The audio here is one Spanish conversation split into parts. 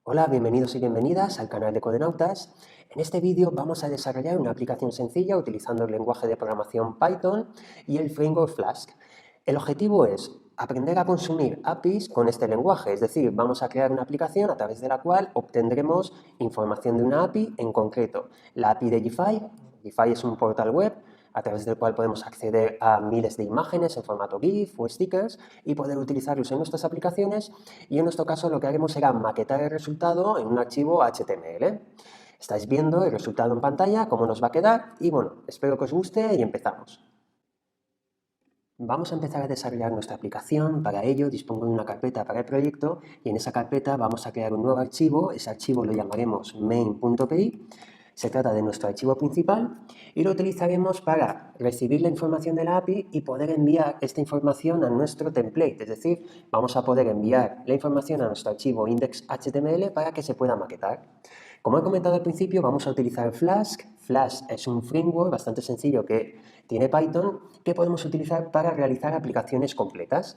Hola, bienvenidos y bienvenidas al canal de Codenautas. En este vídeo vamos a desarrollar una aplicación sencilla utilizando el lenguaje de programación Python y el framework Flask. El objetivo es aprender a consumir APIs con este lenguaje, es decir, vamos a crear una aplicación a través de la cual obtendremos información de una API, en concreto la API de Giphy. Giphy es un portal web a través del cual podemos acceder a miles de imágenes en formato GIF o stickers y poder utilizarlos en nuestras aplicaciones, y en nuestro caso lo que haremos será maquetar el resultado en un archivo HTML. Estáis viendo el resultado en pantalla, cómo nos va a quedar, y bueno, espero que os guste y empezamos. Vamos a empezar a desarrollar nuestra aplicación. Para ello dispongo de una carpeta para el proyecto y en esa carpeta vamos a crear un nuevo archivo. Ese archivo lo llamaremos main.py. Se trata de nuestro archivo principal y lo utilizaremos para recibir la información de la API y poder enviar esta información a nuestro template. Es decir, vamos a poder enviar la información a nuestro archivo index.html para que se pueda maquetar. Como he comentado al principio, vamos a utilizar Flask. Flask es un framework bastante sencillo que tiene Python que podemos utilizar para realizar aplicaciones completas.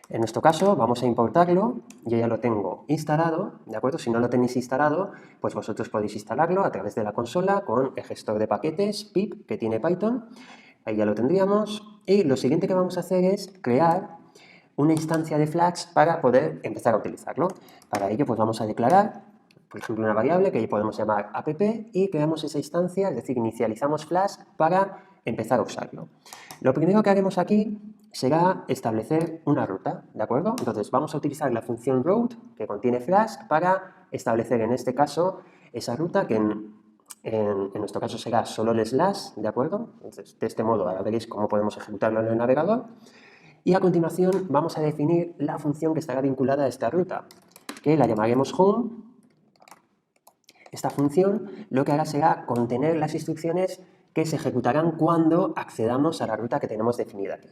En nuestro caso vamos a importarlo, yo ya lo tengo instalado, ¿de acuerdo? Si no lo tenéis instalado, pues vosotros podéis instalarlo a través de la consola con el gestor de paquetes pip que tiene Python, ahí ya lo tendríamos. Y lo siguiente que vamos a hacer es crear una instancia de Flask para poder empezar a utilizarlo. Para ello pues vamos a declarar, por ejemplo, una variable que podemos llamar app y creamos esa instancia, es decir, inicializamos Flask para empezar a usarlo. Lo primero que haremos aquí será establecer una ruta, ¿de acuerdo? Entonces vamos a utilizar la función route que contiene Flask para establecer en este caso esa ruta que en nuestro caso será solo el slash, ¿de acuerdo? Entonces de este modo ahora veréis cómo podemos ejecutarlo en el navegador. Y a continuación vamos a definir la función que estará vinculada a esta ruta, que la llamaremos home. Esta función lo que hará será contener las instrucciones que se ejecutarán cuando accedamos a la ruta que tenemos definida aquí.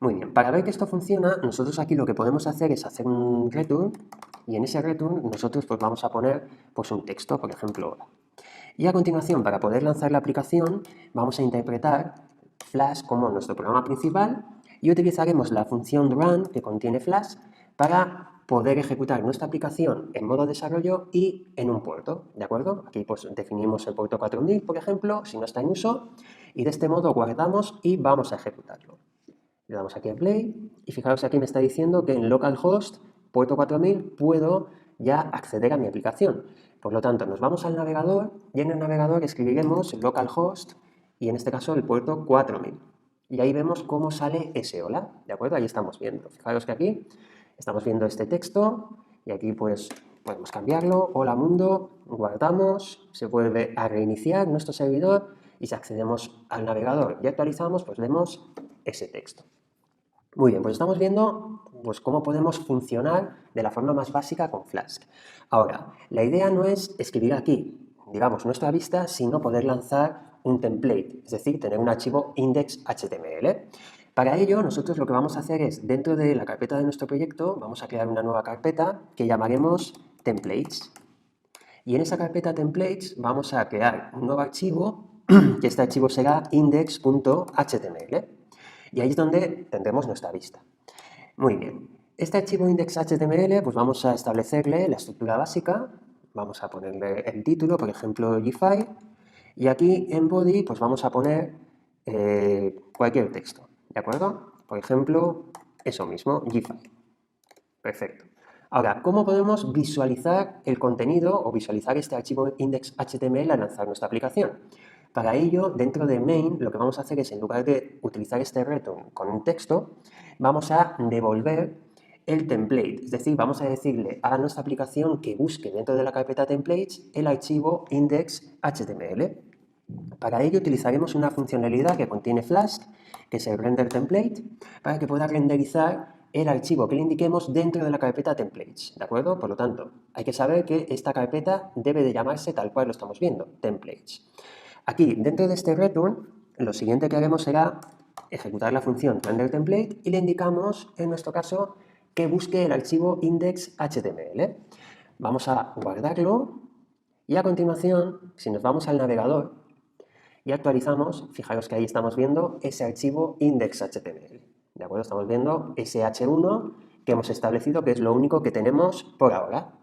Muy bien, para ver que esto funciona, nosotros aquí lo que podemos hacer es hacer un return, y en ese return nosotros pues vamos a poner pues un texto, por ejemplo, hola. Y a continuación, para poder lanzar la aplicación, vamos a interpretar Flask como nuestro programa principal y utilizaremos la función run que contiene Flask para poder ejecutar nuestra aplicación en modo desarrollo y en un puerto, ¿de acuerdo? Aquí pues definimos el puerto 4000, por ejemplo, si no está en uso, y de este modo guardamos y vamos a ejecutarlo. Le damos aquí a play y fijaros aquí me está diciendo que en localhost puerto 4000 puedo ya acceder a mi aplicación. Por lo tanto, nos vamos al navegador y en el navegador escribiremos localhost y en este caso el puerto 4000. Y ahí vemos cómo sale ese hola, ¿de acuerdo? Ahí estamos viendo. Fijaros que aquí estamos viendo este texto y aquí pues podemos cambiarlo. Hola mundo, guardamos, se vuelve a reiniciar nuestro servidor y si accedemos al navegador y actualizamos, pues vemos ese texto. Muy bien, pues estamos viendo pues, cómo podemos funcionar de la forma más básica con Flask. Ahora, la idea no es escribir aquí, digamos, nuestra vista, sino poder lanzar un template, es decir, tener un archivo index.html. Para ello, nosotros lo que vamos a hacer es, dentro de la carpeta de nuestro proyecto, vamos a crear una nueva carpeta que llamaremos templates. Y en esa carpeta templates vamos a crear un nuevo archivo, que este archivo será index.html. Y ahí es donde tendremos nuestra vista. Muy bien. Este archivo index.html, pues vamos a establecerle la estructura básica. Vamos a ponerle el título, por ejemplo, Giphy. Y aquí en body, pues vamos a poner cualquier texto. ¿De acuerdo? Por ejemplo, eso mismo, Giphy. Perfecto. Ahora, ¿cómo podemos visualizar el contenido o visualizar este archivo index.html al lanzar nuestra aplicación? Para ello, dentro de main, lo que vamos a hacer es, en lugar de utilizar este return con un texto, vamos a devolver el template. Es decir, vamos a decirle a nuestra aplicación que busque dentro de la carpeta templates el archivo index.html. Para ello utilizaremos una funcionalidad que contiene Flask, que es el render template, para que pueda renderizar el archivo que le indiquemos dentro de la carpeta templates, ¿de acuerdo? Por lo tanto, hay que saber que esta carpeta debe de llamarse tal cual lo estamos viendo, templates. Aquí, dentro de este return, lo siguiente que haremos será ejecutar la función renderTemplate y le indicamos, en nuestro caso, que busque el archivo index.html. Vamos a guardarlo y a continuación, si nos vamos al navegador y actualizamos, fijaros que ahí estamos viendo ese archivo index.html. ¿De acuerdo? Estamos viendo ese h1 que hemos establecido, que es lo único que tenemos por ahora.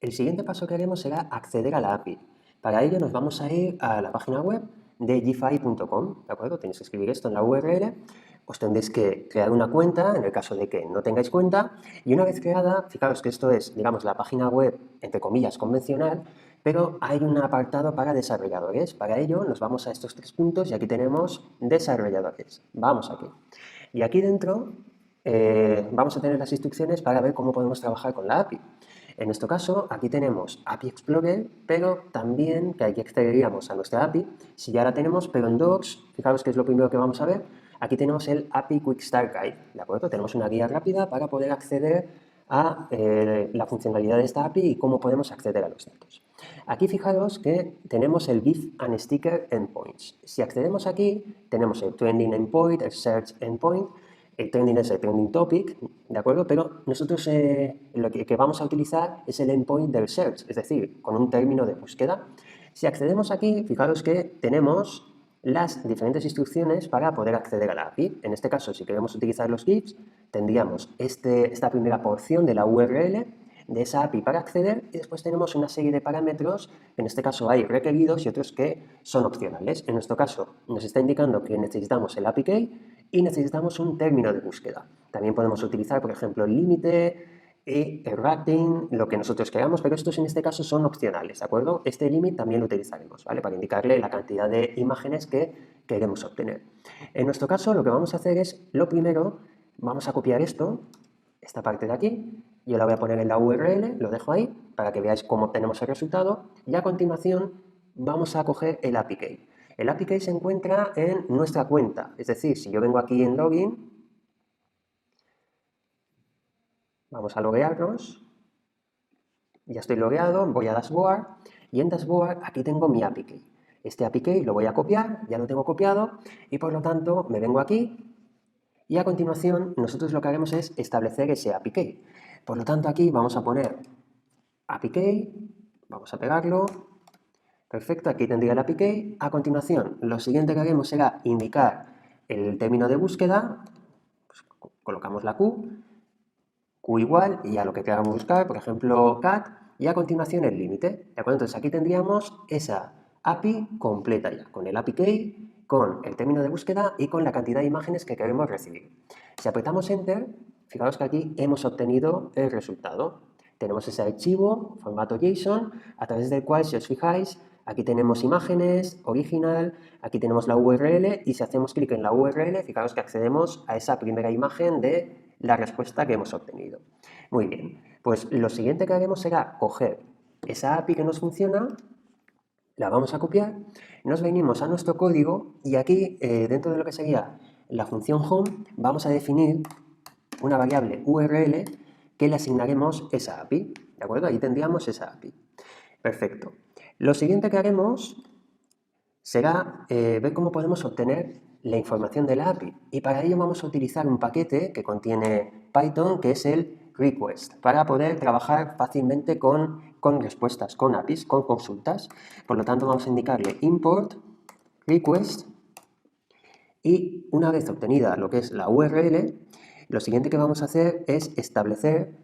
El siguiente paso que haremos será acceder a la API. Para ello nos vamos a ir a la página web de gfi.com, ¿de acuerdo? Tenéis que escribir esto en la URL, os tendréis que crear una cuenta en el caso de que no tengáis cuenta y una vez creada, fijaros que esto es, digamos, la página web, entre comillas, convencional, pero hay un apartado para desarrolladores. Para ello nos vamos a estos 3 puntos y aquí tenemos desarrolladores. Vamos aquí. Y aquí dentro vamos a tener las instrucciones para ver cómo podemos trabajar con la API. En nuestro caso, aquí tenemos API Explorer, pero también que aquí accederíamos a nuestra API, si ya la tenemos, pero en Docs, fijaros que es lo primero que vamos a ver, aquí tenemos el API Quick Start Guide, ¿de acuerdo? Tenemos una guía rápida para poder acceder a la funcionalidad de esta API y cómo podemos acceder a los datos. Aquí fijaros que tenemos el GIF and Sticker Endpoints. Si accedemos aquí, tenemos el Trending Endpoint, el Search Endpoint. El trending es el trending topic, ¿de acuerdo? Pero nosotros lo que vamos a utilizar es el endpoint del search, es decir, con un término de búsqueda. Si accedemos aquí, fijaros que tenemos las diferentes instrucciones para poder acceder a la API. En este caso, si queremos utilizar los GIFs, tendríamos esta primera porción de la URL de esa API para acceder y después tenemos una serie de parámetros, en este caso hay requeridos y otros que son opcionales. En nuestro caso nos está indicando que necesitamos el API key y necesitamos un término de búsqueda. También podemos utilizar, por ejemplo, el límite y el rating, lo que nosotros queramos, pero estos en este caso son opcionales, ¿de acuerdo? Este límite también lo utilizaremos, ¿vale? Para indicarle la cantidad de imágenes que queremos obtener. En nuestro caso lo que vamos a hacer es, lo primero, vamos a copiar esta parte de aquí, yo la voy a poner en la URL, lo dejo ahí para que veáis cómo obtenemos el resultado y a continuación vamos a coger el API key. El API key se encuentra en nuestra cuenta, es decir, si yo vengo aquí en Login, vamos a loguearnos, ya estoy logueado, voy a Dashboard y en Dashboard aquí tengo mi API key. Este API key lo voy a copiar, ya lo tengo copiado y por lo tanto me vengo aquí y a continuación nosotros lo que haremos es establecer ese API key. Por lo tanto aquí vamos a poner API key, vamos a pegarlo, perfecto, aquí tendría el API key. A continuación lo siguiente que haremos será indicar el término de búsqueda, pues, colocamos la Q igual y a lo que queramos buscar, por ejemplo cat, y a continuación el límite, ¿de acuerdo? Entonces aquí tendríamos esa API completa ya, con el API key, con el término de búsqueda y con la cantidad de imágenes que queremos recibir. Si apretamos Enter, fijaos que aquí hemos obtenido el resultado. Tenemos ese archivo, formato JSON, a través del cual, si os fijáis, aquí tenemos imágenes, original, aquí tenemos la URL y si hacemos clic en la URL, fijaos que accedemos a esa primera imagen de la respuesta que hemos obtenido. Muy bien, pues lo siguiente que haremos será coger esa API que nos funciona, la vamos a copiar, nos venimos a nuestro código y aquí dentro de lo que sería la función home vamos a definir una variable URL que le asignaremos esa API, ¿de acuerdo? Ahí tendríamos esa API. Perfecto. Lo siguiente que haremos será ver cómo podemos obtener la información de la API y para ello vamos a utilizar un paquete que contiene Python que es el request para poder trabajar fácilmente con respuestas, con APIs, con consultas. Por lo tanto vamos a indicarle import request y una vez obtenida lo que es la URL, lo siguiente que vamos a hacer es establecer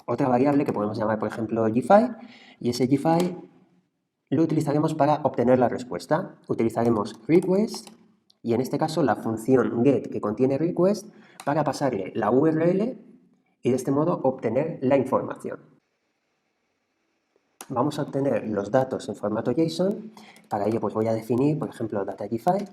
otra variable que podemos llamar por ejemplo gfi y ese gfi lo utilizaremos para obtener la respuesta. Utilizaremos request y en este caso la función get que contiene request para pasarle la URL y de este modo obtener la información. Vamos a obtener los datos en formato JSON. Para ello pues voy a definir, por ejemplo, data gfi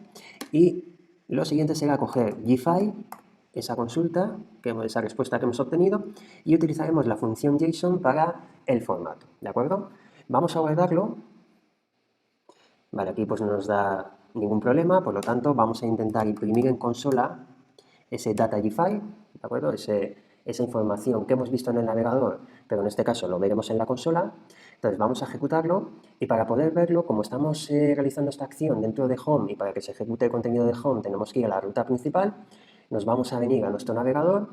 y lo siguiente será coger gfi, esa consulta, esa respuesta que hemos obtenido y utilizaremos la función JSON para el formato, ¿de acuerdo? Vamos a guardarlo. Vale, aquí pues no nos da ningún problema, por lo tanto vamos a intentar imprimir en consola ese data.gfi, ¿de acuerdo? Esa información que hemos visto en el navegador, pero en este caso lo veremos en la consola. Entonces vamos a ejecutarlo y para poder verlo, como estamos realizando esta acción dentro de Home y para que se ejecute el contenido de Home tenemos que ir a la ruta principal, nos vamos a venir a nuestro navegador,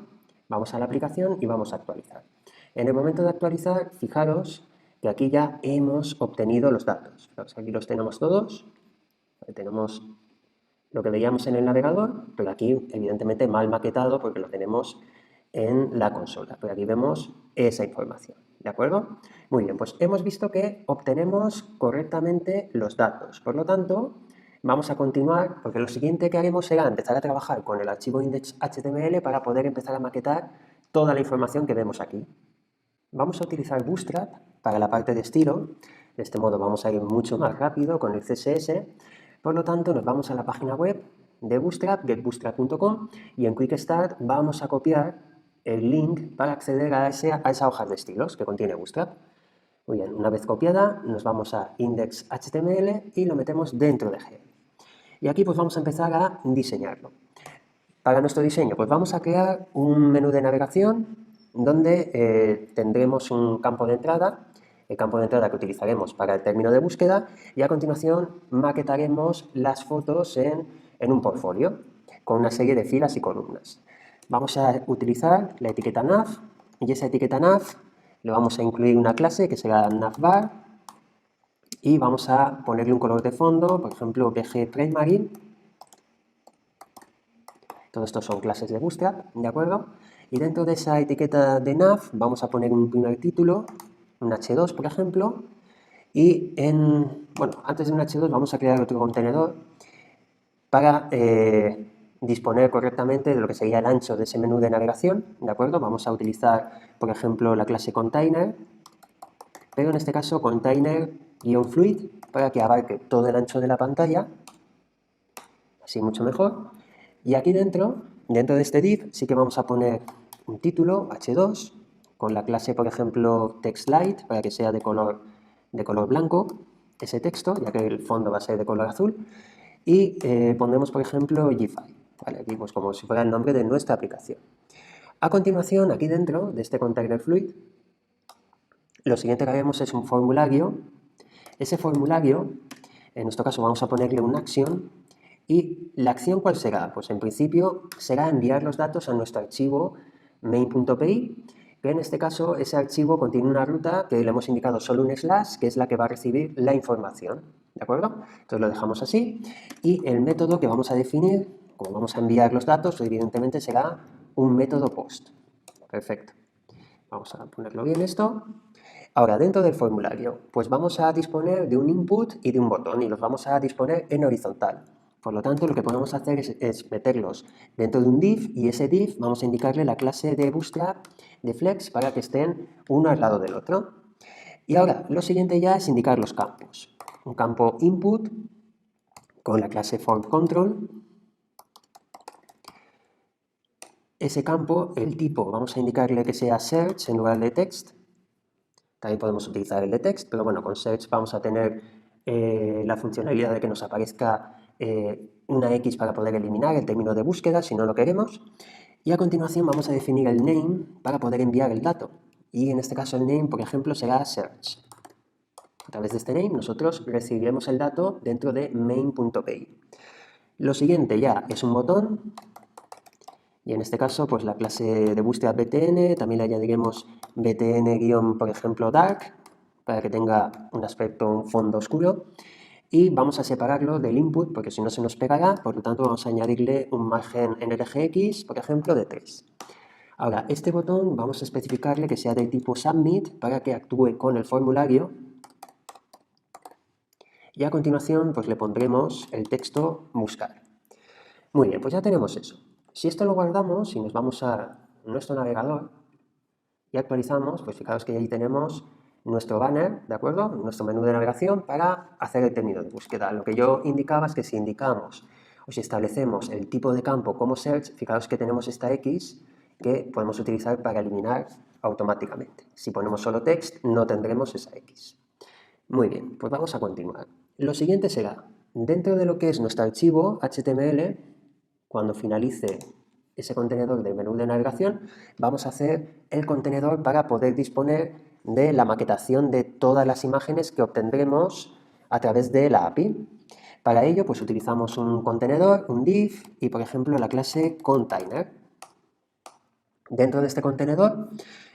vamos a la aplicación y vamos a actualizar. En el momento de actualizar, fijaros que aquí ya hemos obtenido los datos. Aquí los tenemos todos, tenemos lo que veíamos en el navegador, pero aquí evidentemente mal maquetado porque lo tenemos en la consola. Pues aquí vemos esa información, ¿de acuerdo? Muy bien, pues hemos visto que obtenemos correctamente los datos. Por lo tanto, vamos a continuar, porque lo siguiente que haremos será empezar a trabajar con el archivo index.html para poder empezar a maquetar toda la información que vemos aquí. Vamos a utilizar Bootstrap para la parte de estilo. De este modo vamos a ir mucho más rápido con el CSS. Por lo tanto, nos vamos a la página web de Bootstrap, getbootstrap.com, y en Quick Start vamos a copiar el link para acceder a esa hoja de estilos que contiene Bootstrap. Muy bien, una vez copiada, nos vamos a index.html y lo metemos dentro de G. Y aquí pues vamos a empezar a diseñarlo. Para nuestro diseño, pues vamos a crear un menú de navegación donde tendremos un campo de entrada, el campo de entrada que utilizaremos para el término de búsqueda, y a continuación maquetaremos las fotos en un portfolio con una serie de filas y columnas. Vamos a utilizar la etiqueta nav, y esa etiqueta nav le vamos a incluir una clase que será navbar, y vamos a ponerle un color de fondo, por ejemplo BG Primary. Todo esto son clases de Bootstrap, ¿de acuerdo? Y dentro de esa etiqueta de nav vamos a poner un primer título, un h2 por ejemplo, y antes de un h2 vamos a crear otro contenedor para disponer correctamente de lo que sería el ancho de ese menú de navegación, ¿de acuerdo? Vamos a utilizar, por ejemplo, la clase container, pero en este caso container-fluid para que abarque todo el ancho de la pantalla, así mucho mejor. Y aquí dentro de este div, sí que vamos a poner un título, h2, con la clase, por ejemplo, textLight, para que sea de color blanco, ese texto, ya que el fondo va a ser de color azul. Y pondremos, por ejemplo, GFI, ¿vale? Aquí pues como si fuera el nombre de nuestra aplicación. A continuación, aquí dentro de este container fluid, lo siguiente que haremos es un formulario. Ese formulario, en nuestro caso vamos a ponerle una acción. ¿Y la acción cuál será? Pues en principio será enviar los datos a nuestro archivo main.py, que en este caso ese archivo contiene una ruta que le hemos indicado solo un slash, que es la que va a recibir la información, ¿de acuerdo? Entonces lo dejamos así, y el método que vamos a definir, como vamos a enviar los datos, evidentemente será un método post. Perfecto. Vamos a ponerlo bien esto. Ahora, dentro del formulario, pues vamos a disponer de un input y de un botón, y los vamos a disponer en horizontal. Por lo tanto, lo que podemos hacer es meterlos dentro de un div, y ese div vamos a indicarle la clase de Bootstrap de Flex para que estén uno al lado del otro. Y ahora, lo siguiente ya es indicar los campos. Un campo input con la clase formControl. Ese campo, el tipo, vamos a indicarle que sea search en lugar de text. También podemos utilizar el de text, pero bueno, con search vamos a tener la funcionalidad de que nos aparezca una X para poder eliminar el término de búsqueda si no lo queremos. Y a continuación vamos a definir el name para poder enviar el dato. Y en este caso el name, por ejemplo, será search. A través de este name nosotros recibiremos el dato dentro de main.py. Lo siguiente ya es un botón. Y en este caso, pues la clase de Bootstrap btn, también le añadiremos btn- por ejemplo, dark, para que tenga un aspecto, un fondo oscuro. Y vamos a separarlo del input, porque si no se nos pegará, por lo tanto vamos a añadirle un margen NRGX, por ejemplo, de 3. Ahora, este botón vamos a especificarle que sea de tipo submit para que actúe con el formulario. Y a continuación, pues le pondremos el texto buscar. Muy bien, pues ya tenemos eso. Si esto lo guardamos y nos vamos a nuestro navegador y actualizamos, pues fijaos que ahí tenemos nuestro banner, ¿de acuerdo? Nuestro menú de navegación para hacer el término de búsqueda. Lo que yo indicaba es que si indicamos o si establecemos el tipo de campo como search, fijaos que tenemos esta X que podemos utilizar para eliminar automáticamente. Si ponemos solo text, no tendremos esa X. Muy bien, pues vamos a continuar. Lo siguiente será, dentro de lo que es nuestro archivo HTML, cuando finalice ese contenedor del menú de navegación, vamos a hacer el contenedor para poder disponer de la maquetación de todas las imágenes que obtendremos a través de la API. Para ello, pues utilizamos un contenedor, un div y, por ejemplo, la clase container. Dentro de este contenedor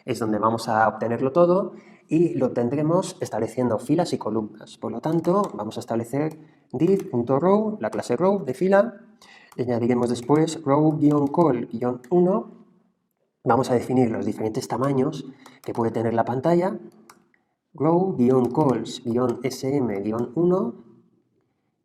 es donde vamos a obtenerlo todo y lo obtendremos estableciendo filas y columnas. Por lo tanto, vamos a establecer div.row, la clase row de fila, le añadiremos después row-call-1 vamos a definir los diferentes tamaños que puede tener la pantalla. Row-calls-sm-1.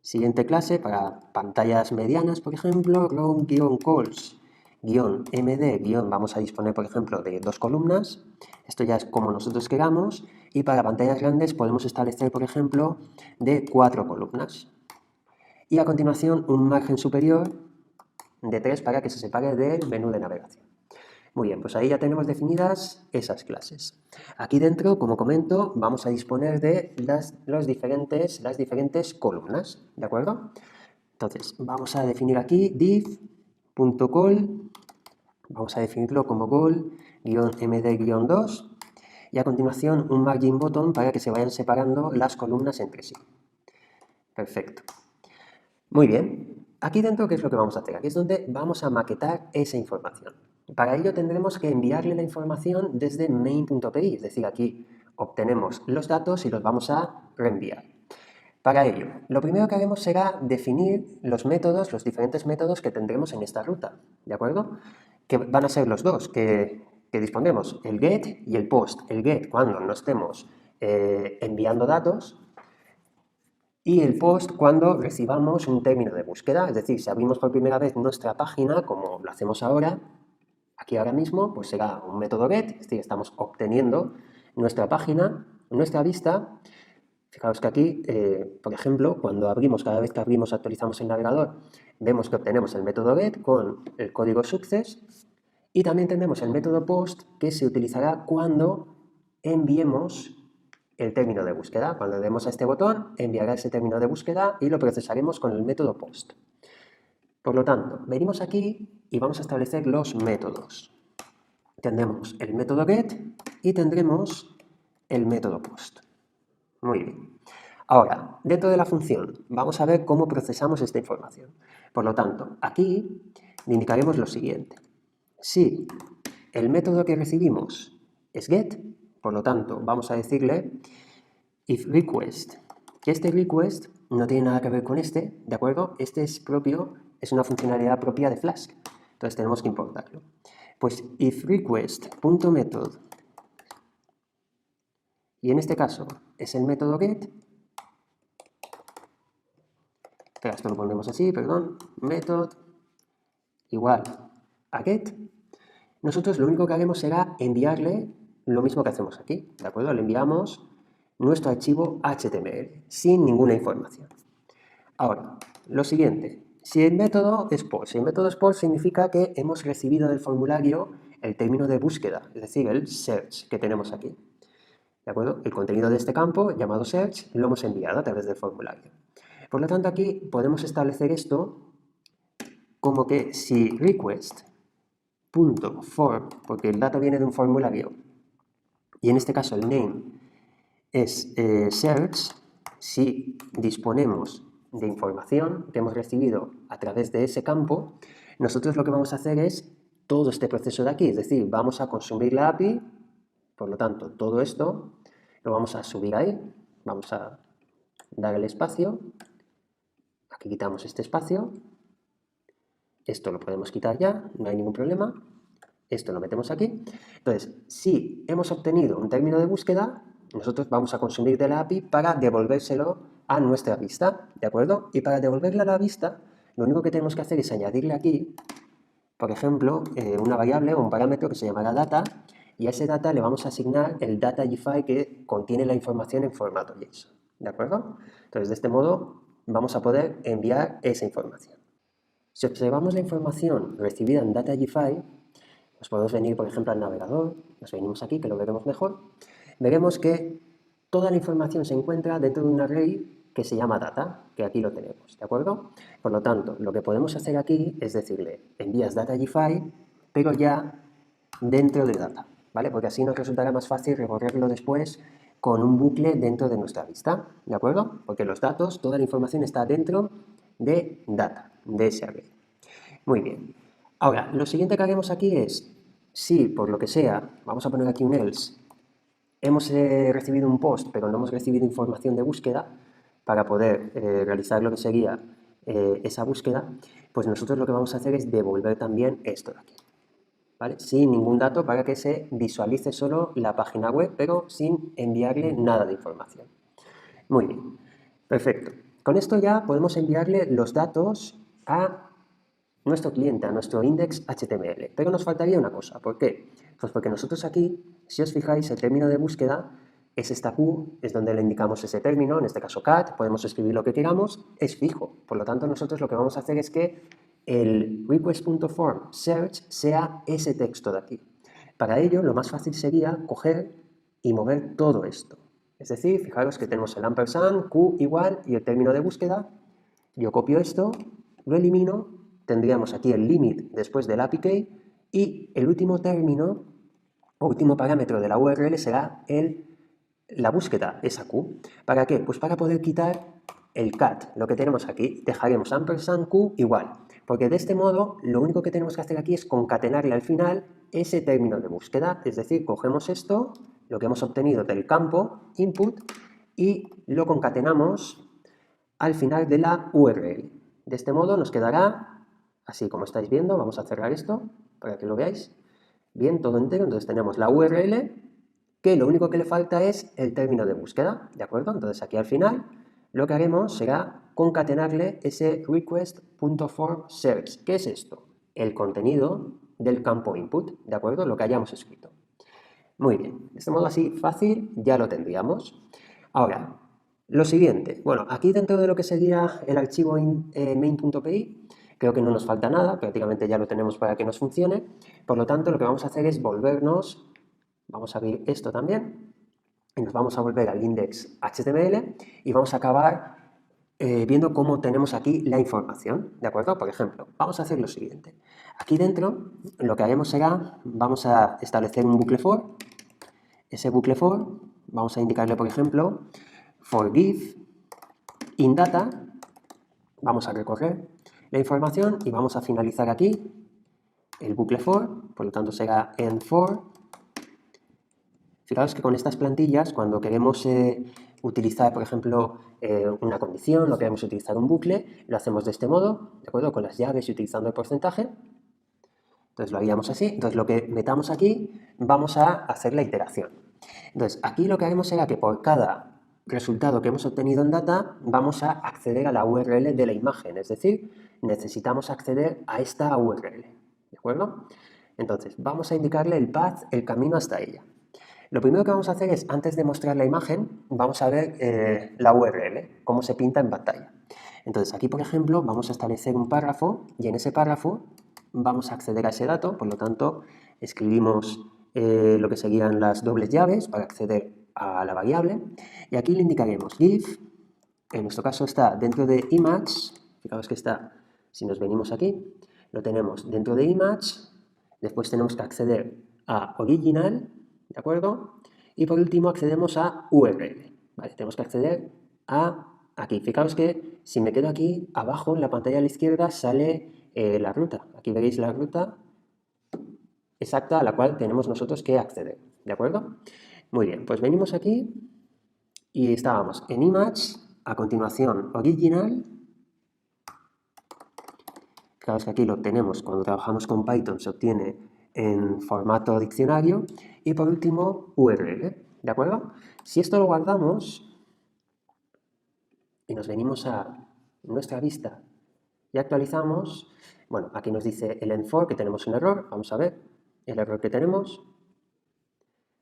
Siguiente clase para pantallas medianas, por ejemplo, row-calls-md- vamos a disponer, por ejemplo, de 2 columnas. Esto ya es como nosotros queramos. Y para pantallas grandes podemos establecer, por ejemplo, de 4 columnas. Y a continuación un margen superior de 3 para que se separe del menú de navegación. Muy bien, pues ahí ya tenemos definidas esas clases. Aquí dentro, como comento, vamos a disponer de las diferentes columnas, ¿de acuerdo? Entonces, vamos a definir aquí div.call, vamos a definirlo como call-md-2 y a continuación un margin button para que se vayan separando las columnas entre sí. Perfecto. Muy bien. Aquí dentro, ¿qué es lo que vamos a hacer? Aquí es donde vamos a maquetar esa información. Para ello tendremos que enviarle la información desde main.py, es decir, aquí obtenemos los datos y los vamos a reenviar. Para ello, lo primero que haremos será definir los métodos, los diferentes métodos que tendremos en esta ruta, ¿de acuerdo? Que van a ser los dos que dispondremos, el get y el post. El get cuando no estemos enviando datos y el post cuando recibamos un término de búsqueda, es decir, si abrimos por primera vez nuestra página, como lo hacemos ahora, aquí ahora mismo, pues será un método get, es decir, estamos obteniendo nuestra página, nuestra vista. Fijaos que aquí, por ejemplo, cuando abrimos, cada vez que abrimos, actualizamos el navegador, vemos que obtenemos el método get con el código success y también tenemos el método post que se utilizará cuando enviemos el término de búsqueda. Cuando demos a este botón, enviará ese término de búsqueda y lo procesaremos con el método post. Por lo tanto, venimos aquí y vamos a establecer los métodos. Tendremos el método get y tendremos el método post. Muy bien. Ahora, dentro de la función, vamos a ver cómo procesamos esta información. Por lo tanto, aquí le indicaremos lo siguiente. Si el método que recibimos es get, por lo tanto, vamos a decirle if request, que este request no tiene nada que ver con este, ¿de acuerdo? Este es propio, es una funcionalidad propia de Flask, entonces tenemos que importarlo. Pues if request.method, y en este caso es el método get, pero esto lo ponemos así, perdón, method igual a get, nosotros lo único que haremos será enviarle lo mismo que hacemos aquí, ¿de acuerdo? Le enviamos nuestro archivo HTML sin ninguna información. Ahora, lo siguiente, si el método es post, si el método es post significa que hemos recibido del formulario el término de búsqueda, es decir, el search que tenemos aquí. ¿De acuerdo? El contenido de este campo, llamado search, lo hemos enviado a través del formulario. Por lo tanto, aquí podemos establecer esto como que si request.form, porque el dato viene de un formulario, y en este caso el name es search, si disponemos de información que hemos recibido a través de ese campo, nosotros lo que vamos a hacer es todo este proceso de aquí, es decir, vamos a consumir la API, por lo tanto, todo esto lo vamos a subir ahí, vamos a dar el espacio, aquí quitamos este espacio, esto lo podemos quitar ya, no hay ningún problema, esto lo metemos aquí. Entonces, si hemos obtenido un término de búsqueda, nosotros vamos a consumir de la API para devolvérselo a nuestra vista, ¿de acuerdo? Y para devolverle a la vista, lo único que tenemos que hacer es añadirle aquí, por ejemplo, una variable o un parámetro que se llamará data, y a ese data le vamos a asignar el data.jfile que contiene la información en formato JSON, ¿de acuerdo? Entonces, de este modo, vamos a poder enviar esa información. Si observamos la información recibida en data.jfile, nos podemos venir, por ejemplo, al navegador, nos venimos aquí, que lo veremos mejor, veremos que toda la información se encuentra dentro de un array que se llama data, que aquí lo tenemos, ¿de acuerdo? Por lo tanto, lo que podemos hacer aquí es decirle, envías data.jfile, pero ya dentro de data, ¿vale? Porque así nos resultará más fácil recorrerlo después con un bucle dentro de nuestra vista, ¿de acuerdo? Porque los datos, toda la información está dentro de data, de ese array. Muy bien. Ahora, lo siguiente que haremos aquí es, si por lo que sea, vamos a poner aquí un else, hemos recibido un post, pero no hemos recibido información de búsqueda para poder realizar lo que sería esa búsqueda, pues nosotros lo que vamos a hacer es devolver también esto de aquí. ¿vale? Sin ningún dato para que se visualice solo la página web, pero sin enviarle nada de información. Muy bien, perfecto. Con esto ya podemos enviarle los datos a nuestro cliente, a nuestro index HTML. Pero nos faltaría una cosa. ¿Por qué? Pues porque nosotros aquí, si os fijáis, el término de búsqueda es esta Q, es donde le indicamos ese término, en este caso cat, podemos escribir lo que queramos, es fijo. Por lo tanto, nosotros lo que vamos a hacer es que el request.form search sea ese texto de aquí. Para ello, lo más fácil sería coger y mover todo esto. Es decir, fijaros que tenemos el ampersand, Q igual y el término de búsqueda. Yo copio esto, lo elimino, tendríamos aquí el limit después del API key y el último término o último parámetro de la URL será la búsqueda, esa Q. ¿Para qué? Pues para poder quitar el cat, lo que tenemos aquí. Dejaremos ampersand Q igual, porque de este modo lo único que tenemos que hacer aquí es concatenarle al final ese término de búsqueda, es decir, cogemos esto, lo que hemos obtenido del campo input y lo concatenamos al final de la URL. De este modo nos quedará, así como estáis viendo, vamos a cerrar esto para que lo veáis bien, todo entero. Entonces tenemos la URL, que lo único que le falta es el término de búsqueda, ¿de acuerdo? Entonces aquí al final lo que haremos será concatenarle ese request.form_search. ¿Qué es esto? El contenido del campo input, ¿de acuerdo? Lo que hayamos escrito. Muy bien, de este modo así fácil ya lo tendríamos. Ahora, lo siguiente, bueno, aquí dentro de lo que sería el archivo main.py, creo que no nos falta nada, prácticamente ya lo tenemos para que nos funcione. Por lo tanto, lo que vamos a hacer es volvernos, vamos a abrir esto también, y nos vamos a volver al index HTML y vamos a acabar viendo cómo tenemos aquí la información, ¿de acuerdo? Por ejemplo, vamos a hacer lo siguiente. Aquí dentro lo que haremos será, vamos a establecer un bucle for. Ese bucle for, vamos a indicarle, por ejemplo, for give in data, vamos a recorrer la información y vamos a finalizar aquí el bucle for, por lo tanto será end for. Fijaos que con estas plantillas, cuando queremos utilizar, por ejemplo, una condición o queremos utilizar un bucle, lo hacemos de este modo, ¿de acuerdo? Con las llaves y utilizando el porcentaje. Entonces lo haríamos así. Entonces lo que metamos aquí, vamos a hacer la iteración. Entonces aquí lo que haremos será que por cada resultado que hemos obtenido en data, vamos a acceder a la URL de la imagen. Es decir, necesitamos acceder a esta URL. ¿De acuerdo? Entonces vamos a indicarle el path, el camino hasta ella. Lo primero que vamos a hacer es, antes de mostrar la imagen, vamos a ver la URL, cómo se pinta en pantalla. Entonces aquí, por ejemplo, vamos a establecer un párrafo y en ese párrafo vamos a acceder a ese dato, por lo tanto, escribimos lo que serían las dobles llaves para acceder a la variable y aquí le indicaremos give, en nuestro caso está dentro de image, fijaos que está, si nos venimos aquí, lo tenemos dentro de image, después tenemos que acceder a original, ¿de acuerdo? Y por último accedemos a URL, ¿vale? Tenemos que acceder a aquí. Fijaos que si me quedo aquí, abajo en la pantalla a la izquierda sale la ruta. Aquí veréis la ruta exacta a la cual tenemos nosotros que acceder, ¿de acuerdo? Muy bien, pues venimos aquí y estábamos en image, a continuación original. Fijaos que aquí lo obtenemos cuando trabajamos con Python, se obtiene en formato diccionario y por último URL, ¿de acuerdo? Si esto lo guardamos y nos venimos a nuestra vista y actualizamos, bueno, aquí nos dice el end for que tenemos un error, vamos a ver el error que tenemos.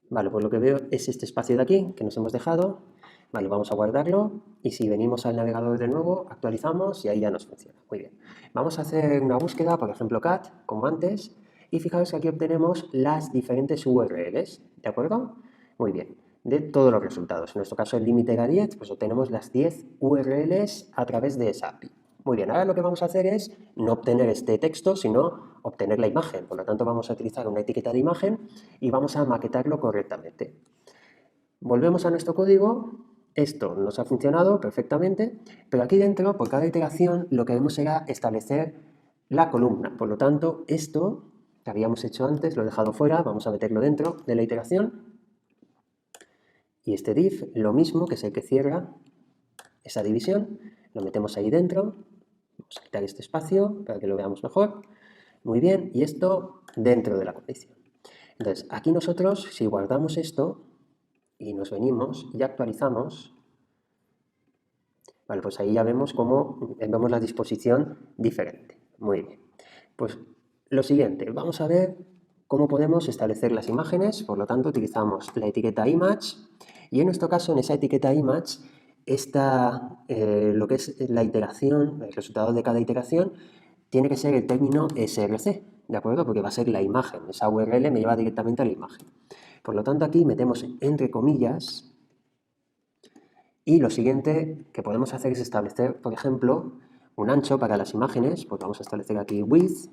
Vale, pues lo que veo es este espacio de aquí que nos hemos dejado. Vale, vamos a guardarlo y si venimos al navegador de nuevo, actualizamos y ahí ya nos funciona. Muy bien. Vamos a hacer una búsqueda, por ejemplo, cat, como antes, y fijaos que aquí obtenemos las diferentes URLs, ¿de acuerdo? Muy bien, de todos los resultados. En nuestro caso el límite era 10, pues obtenemos las 10 URLs a través de esa API. Muy bien, ahora lo que vamos a hacer es no obtener este texto, sino obtener la imagen. Por lo tanto, vamos a utilizar una etiqueta de imagen y vamos a maquetarlo correctamente. Volvemos a nuestro código. Esto nos ha funcionado perfectamente, pero aquí dentro, por cada iteración, lo que haremos será establecer la columna. Por lo tanto, esto que habíamos hecho antes, lo he dejado fuera, vamos a meterlo dentro de la iteración. Y este div, lo mismo, que es el que cierra esa división, lo metemos ahí dentro. Vamos a quitar este espacio para que lo veamos mejor. Muy bien, y esto dentro de la condición. Entonces, aquí nosotros, si guardamos esto y nos venimos y actualizamos, vale, pues ahí ya vemos cómo vemos la disposición diferente. Muy bien. Pues lo siguiente, vamos a ver cómo podemos establecer las imágenes. Por lo tanto, utilizamos la etiqueta image y en nuestro caso, en esa etiqueta image, está lo que es la iteración, el resultado de cada iteración, tiene que ser el término src, ¿de acuerdo? Porque va a ser la imagen, esa URL me lleva directamente a la imagen. Por lo tanto, aquí metemos entre comillas y lo siguiente que podemos hacer es establecer, por ejemplo, un ancho para las imágenes, pues vamos a establecer aquí width,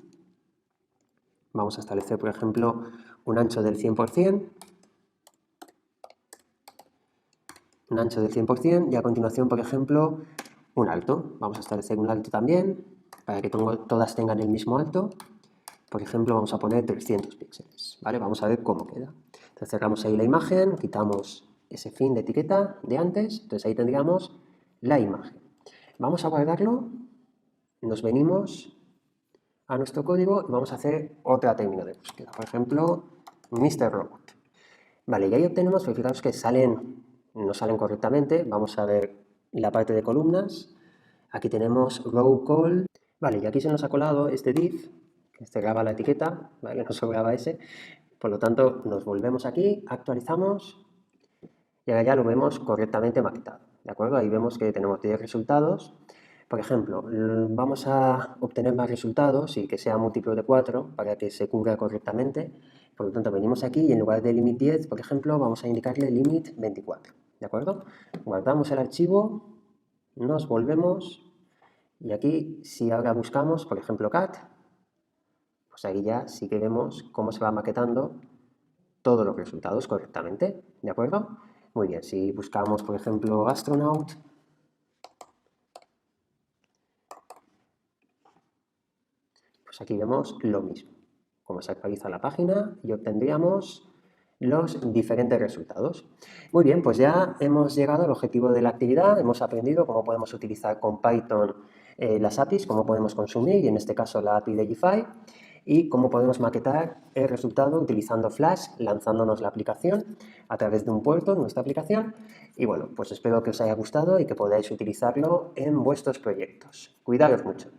vamos a establecer, por ejemplo, un ancho del 100%, un ancho del 100% y a continuación, por ejemplo, un alto. Vamos a establecer un alto también para que todas tengan el mismo alto. Por ejemplo, vamos a poner 300 píxeles, ¿vale? Vamos a ver cómo queda. Entonces cerramos ahí la imagen, quitamos ese fin de etiqueta de antes, entonces ahí tendríamos la imagen. Vamos a guardarlo, nos venimos a nuestro código y vamos a hacer otra término de búsqueda. Por ejemplo, Mr. Robot. Vale, y ahí obtenemos, pues fijaos que no salen correctamente. Vamos a ver la parte de columnas. Aquí tenemos row call. Vale, y aquí se nos ha colado este div, que cerraba la etiqueta, ¿vale? No sobraba ese. Por lo tanto, nos volvemos aquí, actualizamos y ahora ya lo vemos correctamente maquetado, ¿de acuerdo? Ahí vemos que tenemos 10 resultados. Por ejemplo, vamos a obtener más resultados y que sea múltiplo de 4 para que se cubra correctamente. Por lo tanto, venimos aquí y en lugar de limit 10, por ejemplo, vamos a indicarle limit 24, ¿de acuerdo? Guardamos el archivo, nos volvemos y aquí, si ahora buscamos, por ejemplo, cat, pues ahí ya sí que vemos cómo se va maquetando todos los resultados correctamente, ¿de acuerdo? Muy bien, si buscamos, por ejemplo, astronaut, pues aquí vemos lo mismo, cómo se actualiza la página y obtendríamos los diferentes resultados. Muy bien, pues ya hemos llegado al objetivo de la actividad, hemos aprendido cómo podemos utilizar con Python las APIs, cómo podemos consumir, y en este caso la API de Gify, y cómo podemos maquetar el resultado utilizando Flash, lanzándonos la aplicación a través de un puerto en nuestra aplicación. Y bueno, pues espero que os haya gustado y que podáis utilizarlo en vuestros proyectos. Cuidaos mucho.